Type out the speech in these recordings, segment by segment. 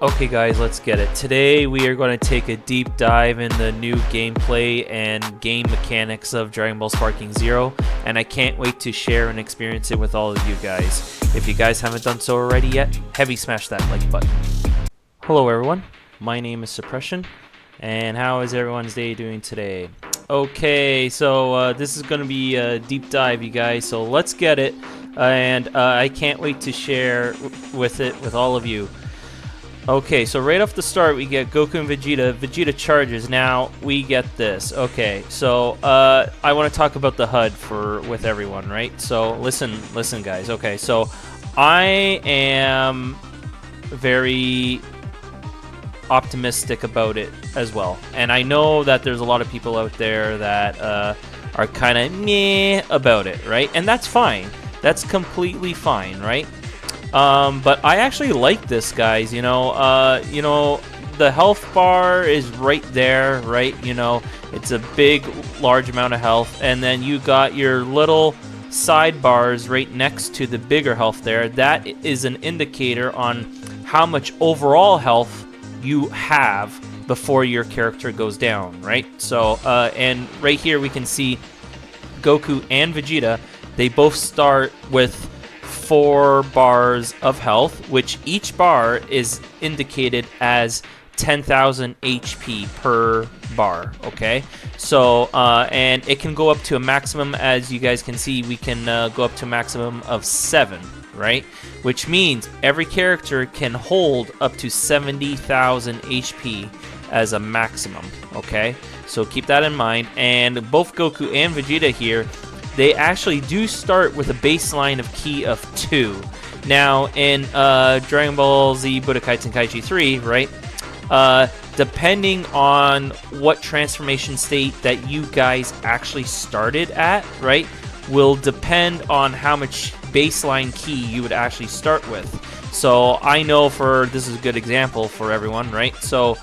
Okay guys, let's get it. Today we are going to take a deep dive in the new gameplay and game mechanics of Dragon Ball Sparking Zero, and I can't wait to share and experience it with all of you guys. If you guys haven't done so already yet, heavy smash that like button. Hello everyone, my name is Suppression, and how is everyone's day doing today? Okay, so this is going to be a deep dive, you guys, so let's get it, and I can't wait to share with all of you. Okay, so right off the start, we get Goku and Vegeta. Vegeta charges. Now, we get this. Okay, so I want to talk about the HUD with everyone, right? So listen, guys. Okay, so I am very optimistic about it as well. And I know that there's a lot of people out there that are kind of meh about it, right? And that's fine. That's completely fine, right? But I actually like this, guys. You know, the health bar is right there, right? You know, it's a big, large amount of health, and then you got your little sidebars right next to the bigger health there. That is an indicator on how much overall health you have before your character goes down, right? So, and right here we can see Goku and Vegeta. They both start with 4 bars of health, which each bar is indicated as 10,000 HP per bar, okay? So, and it can go up to a maximum, as you guys can see, we can go up to a maximum of 7, right? Which means every character can hold up to 70,000 HP as a maximum, okay? So keep that in mind, and both Goku and Vegeta here, they actually do start with a baseline of ki of 2. Now, in Dragon Ball Z Budokai Tenkaichi 3, right, depending on what transformation state that you guys actually started at, right, will depend on how much baseline ki you would actually start with. So, I know this is a good example for everyone, right? So,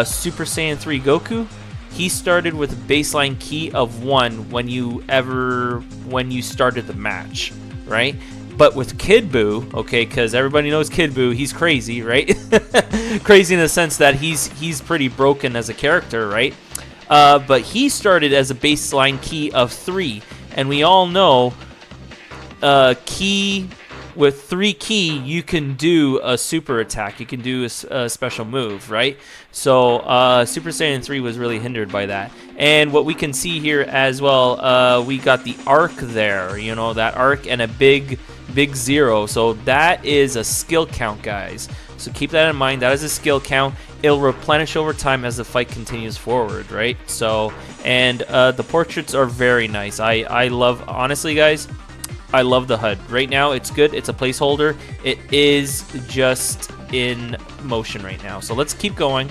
Super Saiyan 3 Goku, he started with a baseline ki of 1 when you started the match, right? But with Kid Buu, okay, because everybody knows Kid Buu, he's crazy, right? Crazy in the sense that he's pretty broken as a character, right? But he started as a baseline ki of 3, and we all know with 3 ki, you can do a super attack. You can do a special move, right? So Super Saiyan 3 was really hindered by that. And what we can see here as well, we got the arc there. You know, that arc and a big 0. So that is a skill count, guys. So keep that in mind. That is a skill count. It'll replenish over time as the fight continues forward, right? So, and the portraits are very nice. I love, honestly, guys, I love the HUD. Right now, it's good. It's a placeholder. It is just in motion right now. So let's keep going.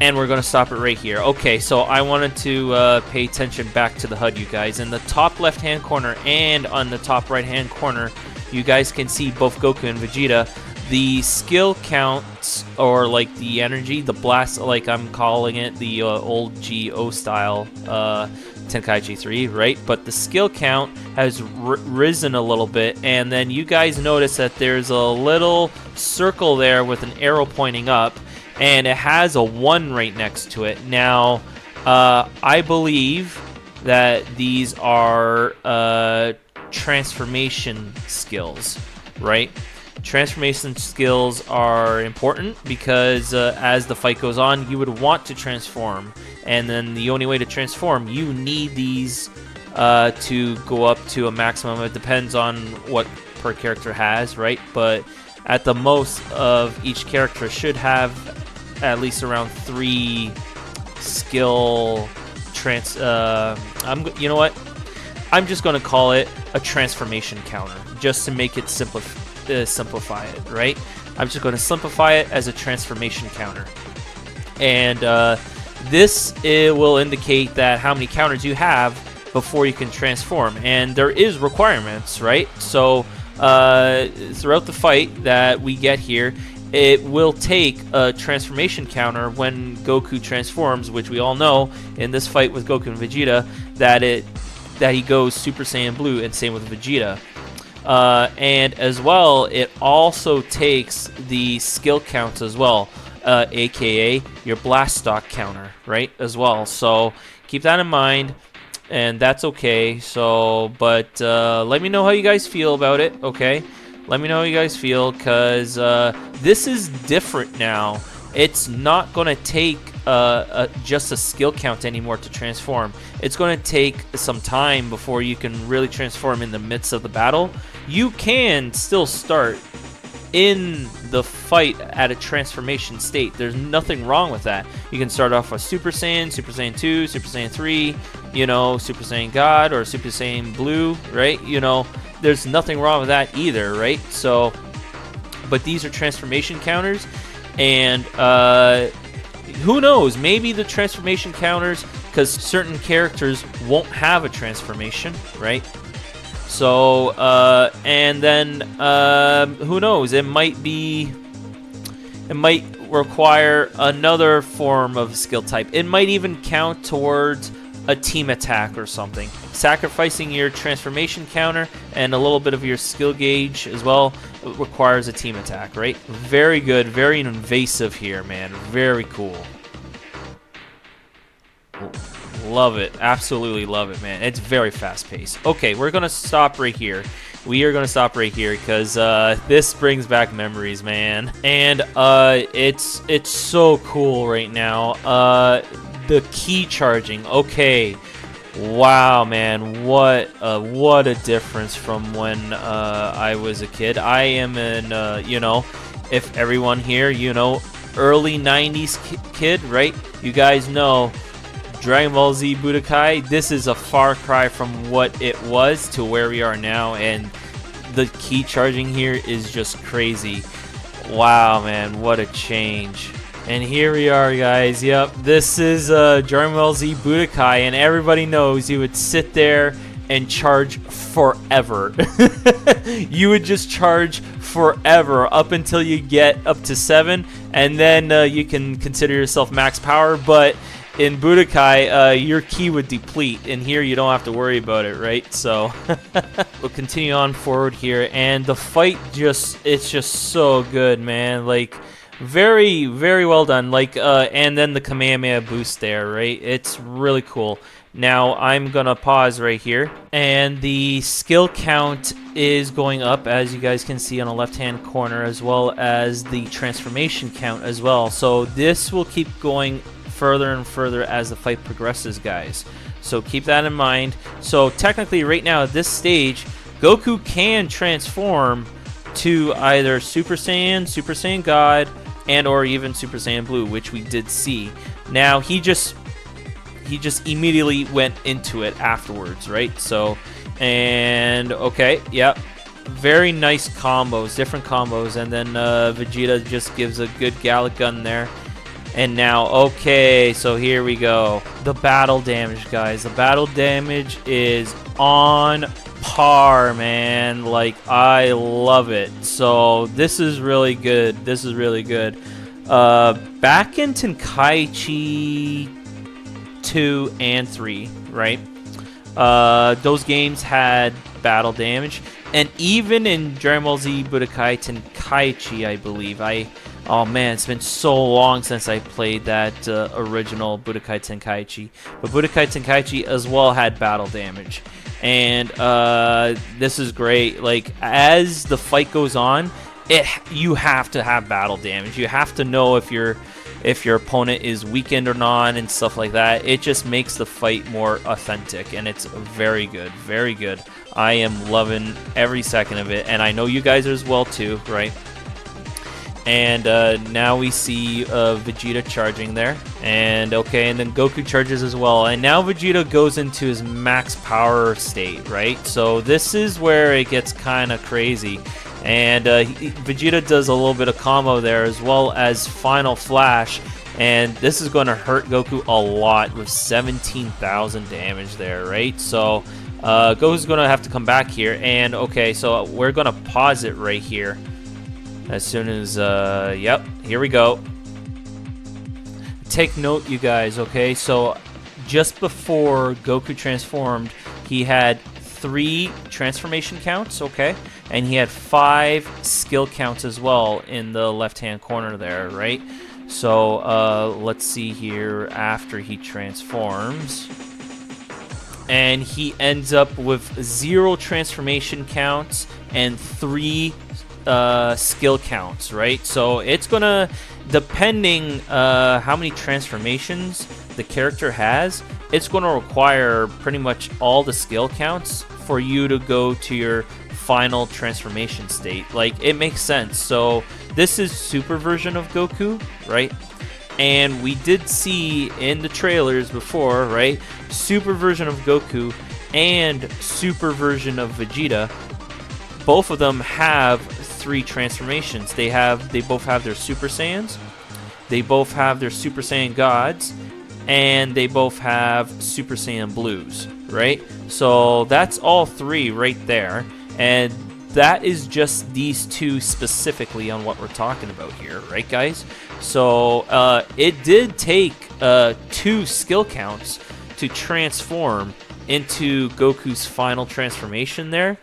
And we're going to stop it right here. Okay, so I wanted to pay attention back to the HUD, you guys. In the top left-hand corner and on the top right-hand corner, you guys can see both Goku and Vegeta. The skill counts, or like the energy, the blast, like I'm calling it, the old GO style Tenkaichi 3, right? But the skill count has risen a little bit, and then you guys notice that there's a little circle there with an arrow pointing up, and it has a 1 right next to it. Now, I believe that these are transformation skills, right? Transformation skills are important because as the fight goes on, you would want to transform, and then the only way to transform, you need these to go up to a maximum. It depends on what per character has, right? But at the most of each character should have at least around 3 skill you know what? I'm just going to call it a transformation counter, just to make it simplify it, right? I'm just going to simplify it as a transformation counter. And this will indicate that how many counters you have before you can transform. And there is requirements, right? So throughout the fight that we get here, it will take a transformation counter when Goku transforms, which we all know in this fight with Goku and Vegeta that he goes Super Saiyan Blue, and same with Vegeta. And as well, it also takes the skill counts as well, aka your blast stock counter, right? As well. So keep that in mind, and that's okay. So, but let me know how you guys feel about it, okay? Let me know how you guys feel, because this is different now. It's not going to take just a skill count anymore to transform. It's going to take some time before you can really transform in the midst of the battle. You can still start in the fight at a transformation state. There's nothing wrong with that. You can start off with Super Saiyan, Super Saiyan 2, Super Saiyan 3, you know, Super Saiyan God, or Super Saiyan Blue, right? You know, there's nothing wrong with that either, right? So, but these are transformation counters, and who knows, maybe the transformation counters, because certain characters won't have a transformation, right? So, and then, who knows, it might require another form of skill type. It might even count towards a team attack or something. Sacrificing your transformation counter and a little bit of your skill gauge as well requires a team attack, right? Very good, very invasive here, man. Very cool. Love it. Absolutely love it, man. It's very fast-paced. Okay, we're going to stop right here. We are going to stop right here because this brings back memories, man. And it's so cool right now. The key charging. Okay. Wow, man. What a difference from when I was a kid. I am an, you know, if everyone here, you know, early 90s kid, right? You guys know Dragon Ball Z Budokai, this is a far cry from what it was to where we are now, and the key charging here is just crazy. Wow, man, what a change. And here we are, guys. Yep, this is Dragon Ball Z Budokai, and everybody knows you would sit there and charge forever. You would just charge forever up until you get up to 7, and then you can consider yourself max power, but in Budokai, your ki would deplete, and here you don't have to worry about it, right? So, we'll continue on forward here, and the fight it's just so good, man. Like, very, very well done. Like, and then the Kamehameha boost there, right? It's really cool. Now, I'm gonna pause right here, and the skill count is going up, as you guys can see on the left-hand corner, as well as the transformation count as well. So, this will keep going further and further as the fight progresses, guys. So keep that in mind. So technically right now at this stage, Goku can transform to either Super Saiyan, Super Saiyan God, and or even Super Saiyan Blue, which we did see. Now he just immediately went into it afterwards, right? So, and okay, yep. Very nice combos, different combos, and then Vegeta just gives a good Gallic Gun there. And now, okay, so here we go. The battle damage, guys. The battle damage is on par, man. Like, I love it. So, this is really good. This is really good. Back in Tenkaichi 2 and 3, right? Those games had battle damage. And even in Dragon Ball Z Budokai Tenkaichi, I believe, oh man, it's been so long since I played that original Budokai Tenkaichi. But Budokai Tenkaichi as well had battle damage. And this is great. Like, as the fight goes on, you have to have battle damage. You have to know if your opponent is weakened or not and stuff like that. It just makes the fight more authentic, and it's very good, very good. I am loving every second of it, and I know you guys are as well too, right? And now we see Vegeta charging there. And okay, and then Goku charges as well. And now Vegeta goes into his max power state, right? So this is where it gets kind of crazy. And Vegeta does a little bit of combo there, as well as Final Flash. And this is going to hurt Goku a lot with 17,000 damage there, right? So Goku's going to have to come back here. And okay, so we're going to pause it right here. As soon as, yep, here we go. Take note, you guys, okay? So, just before Goku transformed, he had 3 transformation counts, okay? And he had 5 skill counts as well in the left-hand corner there, right? So let's see here after he transforms. And he ends up with 0 transformation counts and 3 skill counts, right? So it's gonna, depending how many transformations the character has, it's gonna require pretty much all the skill counts for you to go to your final transformation state. Like, it makes sense. So this is super version of Goku, right? And we did see in the trailers before, right? Super version of Goku and super version of Vegeta. Both of them have 3 transformations. They both have their Super Saiyans. They both have their Super Saiyan Gods. And they both have Super Saiyan Blues, right? So that's all 3 right there. And that is just these 2 specifically on what we're talking about here, right, guys? So it did take 2 skill counts to transform into Goku's final transformation there.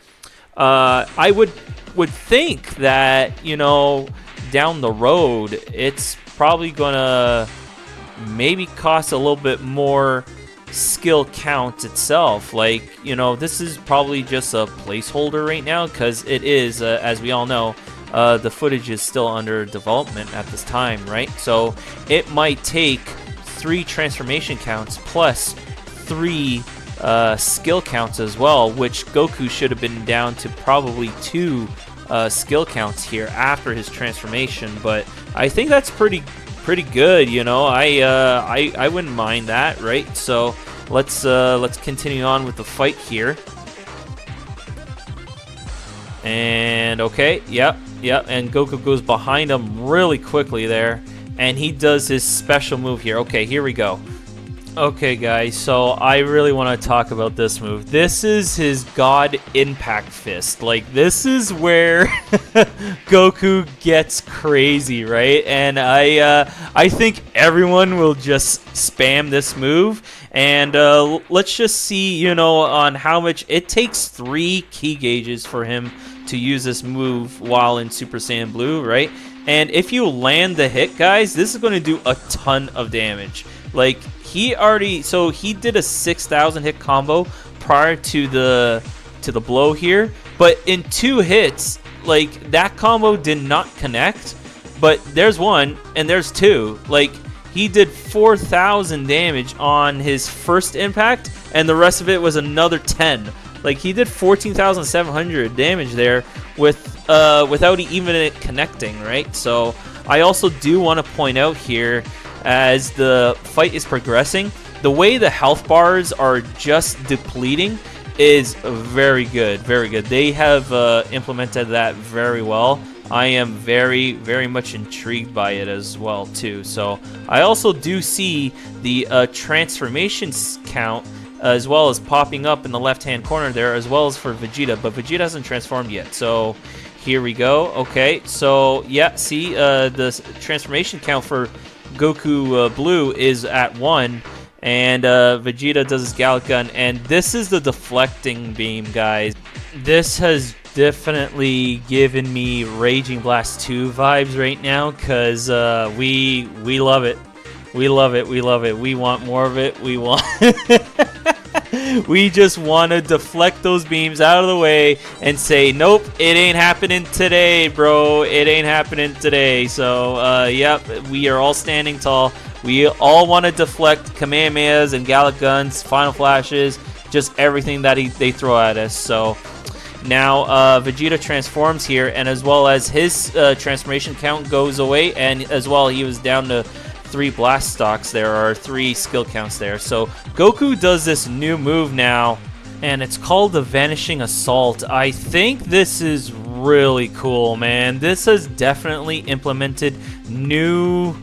I would think that, you know, down the road, it's probably gonna maybe cost a little bit more skill count itself. Like, you know, this is probably just a placeholder right now, because it is, as we all know, the footage is still under development at this time, right? So it might take 3 transformation counts plus 3 skill counts as well, which Goku should have been down to probably 2 skill counts here after his transformation. But I think that's pretty good, you know. I wouldn't mind that, right? So let's continue on with the fight here. And okay, yep, and Goku goes behind him really quickly there, and he does his special move here. Okay, here we go. Okay, guys, so I really want to talk about this move. This is his God Impact Fist. Like, this is where Goku gets crazy, right? And I think everyone will just spam this move. And let's just see, you know, on how much it takes 3 key gauges for him to use this move while in Super Saiyan Blue, right? And if you land the hit, guys, this is going to do a ton of damage. Like, he did a 6,000 hit combo prior to the blow here, but in 2 hits, like, that combo did not connect. But there's 1 and there's 2. Like, he did 4,000 damage on his first impact, and the rest of it was another 10. Like, he did 14,700 damage there without even it connecting, right? So I also do want to point out here, as the fight is progressing, the way the health bars are just depleting is very good, very good. They have implemented that very well. I am very, very much intrigued by it as well, too. So I also do see the transformation count as well as popping up in the left-hand corner there, as well as for Vegeta, but Vegeta hasn't transformed yet. So here we go. Okay, so yeah, see, the transformation count for Goku Blue is at 1, and Vegeta does his Gallic Gun, and this is the deflecting beam, guys. This has definitely given me Raging Blast 2 vibes right now, because we love it. We love it. We love it. We want more of it. We want... We just want to deflect those beams out of the way and say, nope, it ain't happening today, bro. It ain't happening today. So, yep, we are all standing tall. We all want to deflect Kamehamehas and Gallic Guns, Final Flashes, just everything that they throw at us. So now Vegeta transforms here, and as well as his transformation count goes away, and as well he was down to 3 blast stocks. There are 3 skill counts there. So Goku does this new move now, and it's called the Vanishing Assault. I think this is really cool, man. This has definitely implemented new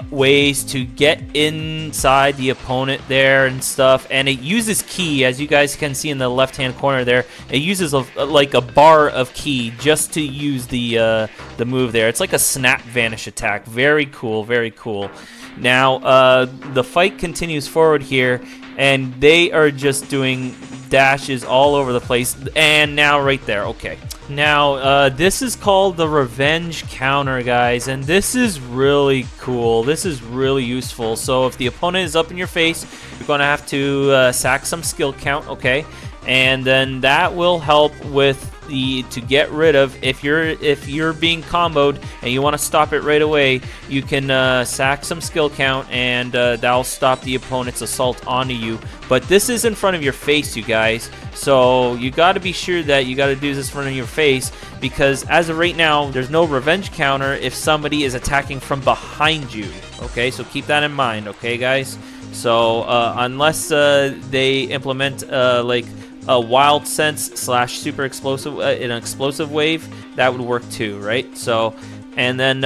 ways to get inside the opponent there and stuff, and it uses ki, as you guys can see in the left hand corner there. It uses like a bar of ki just to use the move there. It's like a snap vanish attack. Very cool, very cool. Now the fight continues forward here, and they are just doing dashes all over the place, and now right there. Okay. Now, this is called the revenge counter, guys, and this is really cool. This is really useful. So if the opponent is up in your face, you're going to have to sack some skill count, okay? And then that will help with to get rid of, if you're being comboed and you want to stop it right away, you can sack some skill count, and that'll stop the opponent's assault onto you. But this is in front of your face, you guys, so you got to be sure that you got to do this in front of your face, because as of right now, there's no revenge counter if somebody is attacking from behind you. Okay, so keep that in mind, okay, guys? So unless they implement like a wild sense / super explosive, an explosive wave, that would work too, right? So, and then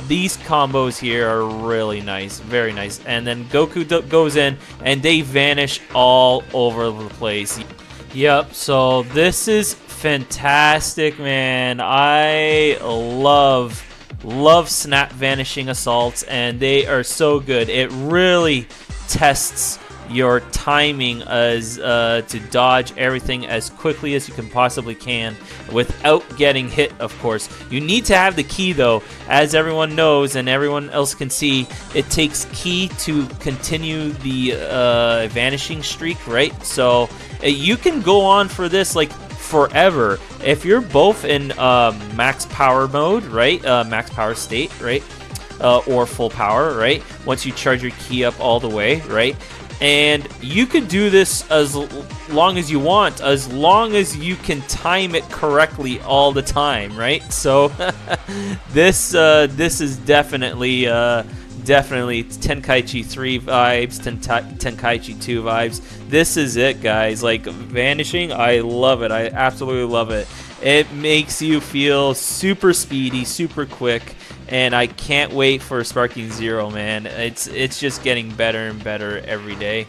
these combos here are really nice, very nice. And then Goku goes in, and they vanish all over the place. Yep. So this is fantastic, man. I love snap vanishing assaults, and they are so good. It really tests your timing as to dodge everything as quickly as you can possibly can without getting hit. Of course, you need to have the key, though, as everyone knows and everyone else can see. It takes key to continue the vanishing streak, right? So you can go on for this like forever if you're both in max power mode, right? Max power state, right? Or full power, right? Once you charge your key up all the way, right? And you could do this as long as you want, as long as you can time it correctly all the time, right? So this is definitely Tenkaichi 3 vibes, Tenkaichi 2 vibes. This is it, guys. Like, vanishing, I love it. I absolutely love it. It makes you feel super speedy, super quick, and I can't wait for Sparking Zero, man. It's just getting better and better every day.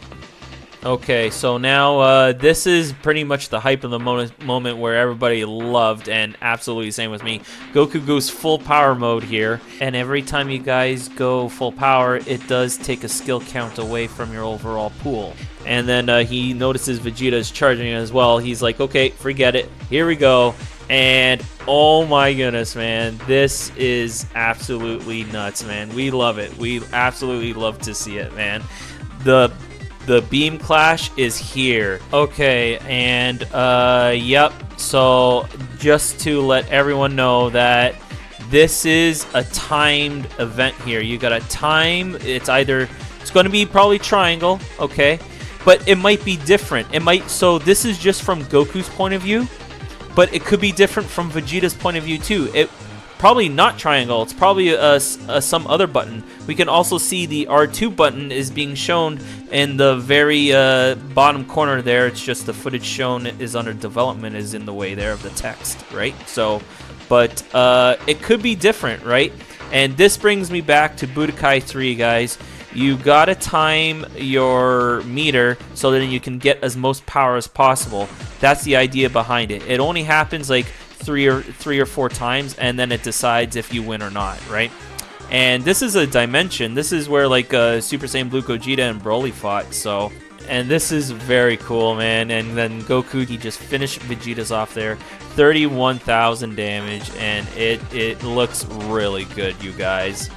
Okay, so now this is pretty much the hype of the moment where everybody loved, and absolutely same with me. Goku goes full power mode here, and every time you guys go full power, it does take a skill count away from your overall pool. And then he notices Vegeta is charging as well. He's like, okay, forget it. Here we go. And oh my goodness, man, this is absolutely nuts, man. We love it. We absolutely love to see it, man. The beam clash is here. Okay, and yep. So just to let everyone know that this is a timed event here. You got to time. It's going to be probably triangle, okay? But it might be different. So this is just from Goku's point of view, but it could be different from Vegeta's point of view too. It probably not triangle. It's probably some other button. We can also see the R2 button is being shown in the very bottom corner there. It's just the footage shown is under development is in the way there of the text, right? So, but it could be different, right? And this brings me back to Budokai 3, guys. You gotta time your meter so that you can get as most power as possible. That's the idea behind it. It only happens like three or four times, and then it decides if you win or not, right? And this is a dimension. This is where like Super Saiyan Blue Gogeta and Broly fought. So, and this is very cool, man. And then Goku, he just finished Vegeta's off there, 31,000 damage, and it looks really good, you guys.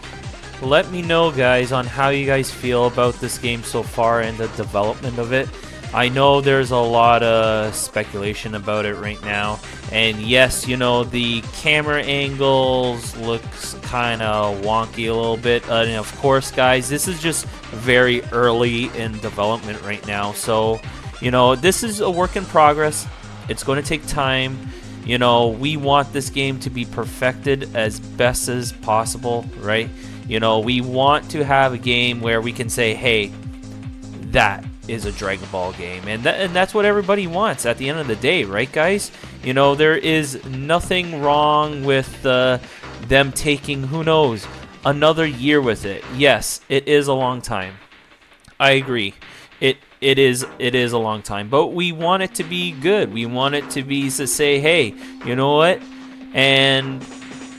Let me know, guys, on how you guys feel about this game so far and the development of it. I know there's a lot of speculation about it right now, and yes, you know, the camera angles looks kind of wonky a little bit, and of course, guys, this is just very early in development right now, so, you know, this is a work in progress. It's going to take time. You know, we want this game to be perfected as best as possible, right? You know, we want to have a game where we can say, hey, that is a Dragon Ball game, and that's what everybody wants at the end of the day, right, guys? You know, there is nothing wrong with them taking, who knows, another year with it. Yes, it is a long time. I agree. It is a long time, but we want it to be good. We want it to be to say, hey, you know what? And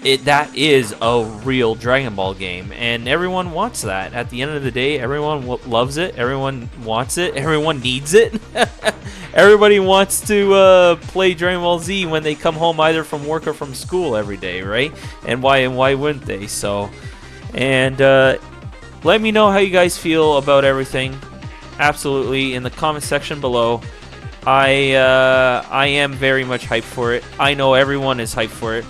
that is a real Dragon Ball game, and everyone wants that. At the end of the day, everyone loves it, everyone wants it, everyone needs it. Everybody wants to play Dragon Ball Z when they come home either from work or from school every day, right? And why wouldn't they? So, and let me know how you guys feel about everything. Absolutely, in the comment section below. I am very much hyped for it. I know everyone is hyped for it,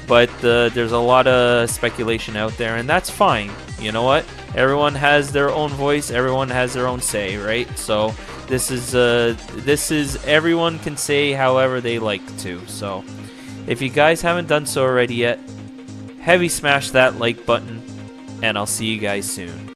but there's a lot of speculation out there, and that's fine. You know what? Everyone has their own voice. Everyone has their own say, right? So this is everyone can say however they like to. So if you guys haven't done so already yet, heavy smash that like button, and I'll see you guys soon.